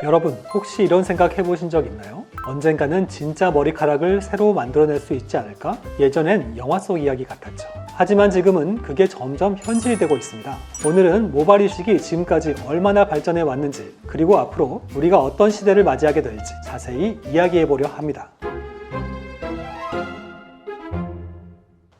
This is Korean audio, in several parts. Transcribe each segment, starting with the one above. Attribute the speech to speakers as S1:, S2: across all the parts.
S1: 여러분, 혹시 이런 생각 해보신 적 있나요? 언젠가는 진짜 머리카락을 새로 만들어낼 수 있지 않을까? 예전엔 영화 속 이야기 같았죠. 하지만 지금은 그게 점점 현실이 되고 있습니다. 오늘은 모발 이식이 지금까지 얼마나 발전해 왔는지, 그리고 앞으로 우리가 어떤 시대를 맞이하게 될지 자세히 이야기해 보려 합니다.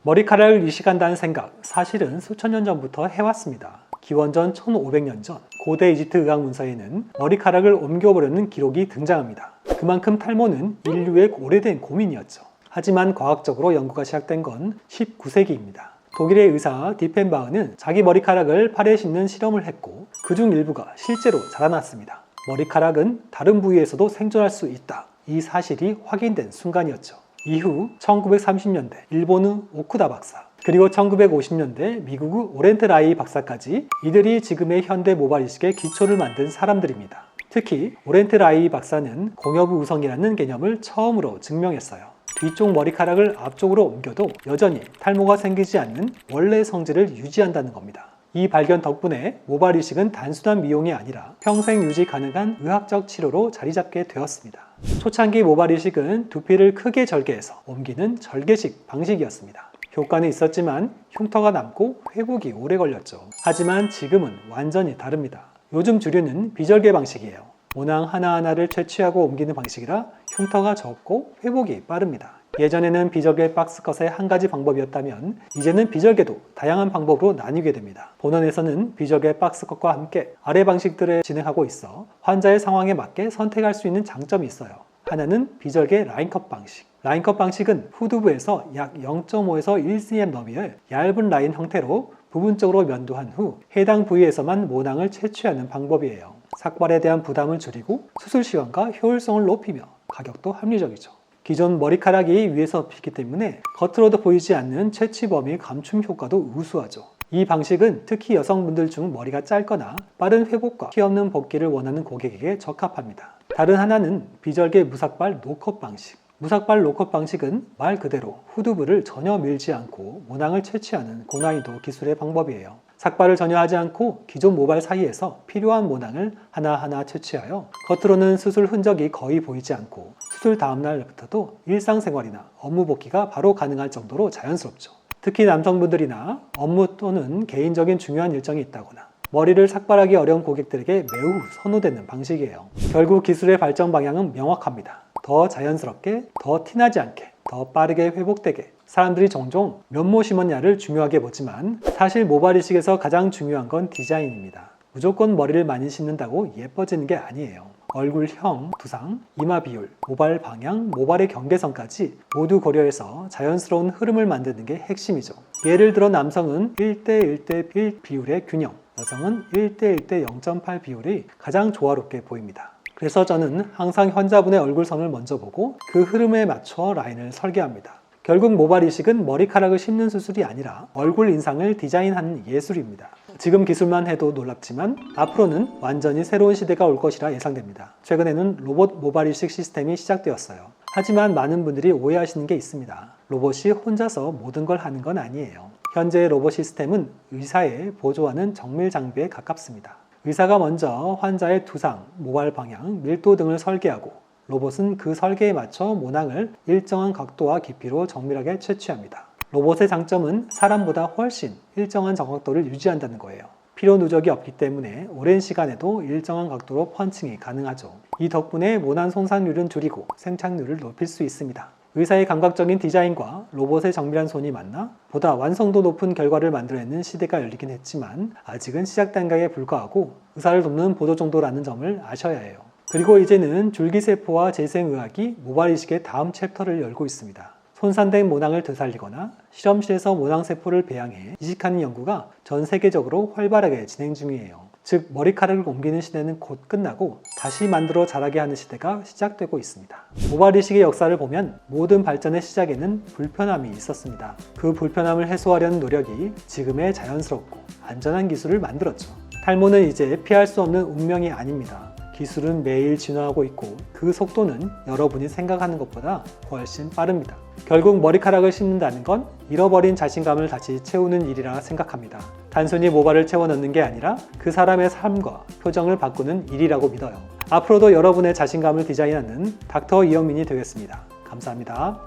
S1: 머리카락을 이식한다는 생각, 사실은 수천 년 전부터 해왔습니다. 기원전 1500년 전 고대 이집트 의학 문서에는 머리카락을 옮겨보려는 기록이 등장합니다. 그만큼 탈모는 인류의 오래된 고민이었죠. 하지만 과학적으로 연구가 시작된 건 19세기입니다. 독일의 의사 디펜바흐는 자기 머리카락을 팔에 심는 실험을 했고 그중 일부가 실제로 자라났습니다. 머리카락은 다른 부위에서도 생존할 수 있다. 이 사실이 확인된 순간이었죠. 이후 1930년대 일본의 오쿠다 박사, 그리고 1950년대 미국의 오렌트 라이 박사까지 이들이 지금의 현대 모발 이식의 기초를 만든 사람들입니다. 특히 오렌트 라이 박사는 공여부우성이라는 개념을 처음으로 증명했어요. 뒤쪽 머리카락을 앞쪽으로 옮겨도 여전히 탈모가 생기지 않는 원래 성질을 유지한다는 겁니다. 이 발견 덕분에 모발 이식은 단순한 미용이 아니라 평생 유지 가능한 의학적 치료로 자리 잡게 되었습니다. 초창기 모발 이식은 두피를 크게 절개해서 옮기는 절개식 방식이었습니다. 효과는 있었지만 흉터가 남고 회복이 오래 걸렸죠. 하지만 지금은 완전히 다릅니다. 요즘 주류는 비절개 방식이에요. 모낭 하나하나를 채취하고 옮기는 방식이라 흉터가 적고 회복이 빠릅니다. 예전에는 비절개 박스컷의 한 가지 방법이었다면 이제는 비절개도 다양한 방법으로 나뉘게 됩니다. 본원에서는 비절개 박스컷과 함께 아래 방식들을 진행하고 있어 환자의 상황에 맞게 선택할 수 있는 장점이 있어요. 하나는 비절개 라인컷 방식. 라인컷 방식은 후두부에서 약 0.5에서 1cm 너비의 얇은 라인 형태로 부분적으로 면도한 후 해당 부위에서만 모낭을 채취하는 방법이에요. 삭발에 대한 부담을 줄이고 수술 시간과 효율성을 높이며 가격도 합리적이죠. 기존 머리카락이 위에서 빗기 때문에 겉으로도 보이지 않는 채취 범위 감춤 효과도 우수하죠. 이 방식은 특히 여성분들 중 머리가 짧거나 빠른 회복과 티 없는 벗기를 원하는 고객에게 적합합니다. 다른 하나는 비절개 무삭발 노컷 방식. 무삭발 노컷 방식은 말 그대로 후두부를 전혀 밀지 않고 모낭을 채취하는 고난이도 기술의 방법이에요. 삭발을 전혀 하지 않고 기존 모발 사이에서 필요한 모낭을 하나하나 채취하여 겉으로는 수술 흔적이 거의 보이지 않고 수술 다음날부터도 일상생활이나 업무 복귀가 바로 가능할 정도로 자연스럽죠. 특히 남성분들이나 업무 또는 개인적인 중요한 일정이 있다거나 머리를 삭발하기 어려운 고객들에게 매우 선호되는 방식이에요. 결국 기술의 발전 방향은 명확합니다. 더 자연스럽게, 더 티나지 않게, 더 빠르게 회복되게. 사람들이 종종 면모 심었냐를 중요하게 보지만 사실 모발 이식에서 가장 중요한 건 디자인입니다. 무조건 머리를 많이 심는다고 예뻐지는 게 아니에요. 얼굴형, 두상, 이마 비율, 모발 방향, 모발의 경계선까지 모두 고려해서 자연스러운 흐름을 만드는 게 핵심이죠. 예를 들어 남성은 1:1:1 비율의 균형, 여성은 1:1:0.8 비율이 가장 조화롭게 보입니다. 그래서 저는 항상 환자분의 얼굴선을 먼저 보고 그 흐름에 맞춰 라인을 설계합니다. 결국 모발 이식은 머리카락을 심는 수술이 아니라 얼굴 인상을 디자인하는 예술입니다. 지금 기술만 해도 놀랍지만 앞으로는 완전히 새로운 시대가 올 것이라 예상됩니다. 최근에는 로봇 모발 이식 시스템이 시작되었어요. 하지만 많은 분들이 오해하시는 게 있습니다. 로봇이 혼자서 모든 걸 하는 건 아니에요. 현재의 로봇 시스템은 의사의 보조하는 정밀 장비에 가깝습니다. 의사가 먼저 환자의 두상, 모발 방향, 밀도 등을 설계하고 로봇은 그 설계에 맞춰 모낭을 일정한 각도와 깊이로 정밀하게 채취합니다. 로봇의 장점은 사람보다 훨씬 일정한 정확도를 유지한다는 거예요. 필요 누적이 없기 때문에 오랜 시간에도 일정한 각도로 펀칭이 가능하죠. 이 덕분에 모낭 손상률은 줄이고 생착률을 높일 수 있습니다. 의사의 감각적인 디자인과 로봇의 정밀한 손이 만나 보다 완성도 높은 결과를 만들어내는 시대가 열리긴 했지만 아직은 시작 단계에 불과하고 의사를 돕는 보조 정도라는 점을 아셔야 해요. 그리고 이제는 줄기세포와 재생의학이 모발 이식의 다음 챕터를 열고 있습니다. 손상된 모낭을 되살리거나 실험실에서 모낭세포를 배양해 이식하는 연구가 전 세계적으로 활발하게 진행 중이에요. 즉 머리카락을 옮기는 시대는 곧 끝나고 다시 만들어 자라게 하는 시대가 시작되고 있습니다. 모발 이식의 역사를 보면 모든 발전의 시작에는 불편함이 있었습니다. 그 불편함을 해소하려는 노력이 지금의 자연스럽고 안전한 기술을 만들었죠. 탈모는 이제 피할 수 없는 운명이 아닙니다. 기술은 매일 진화하고 있고 그 속도는 여러분이 생각하는 것보다 훨씬 빠릅니다. 결국 머리카락을 심는다는 건 잃어버린 자신감을 다시 채우는 일이라 생각합니다. 단순히 모발을 채워 넣는 게 아니라 그 사람의 삶과 표정을 바꾸는 일이라고 믿어요. 앞으로도 여러분의 자신감을 디자인하는 닥터 이영민이 되겠습니다. 감사합니다.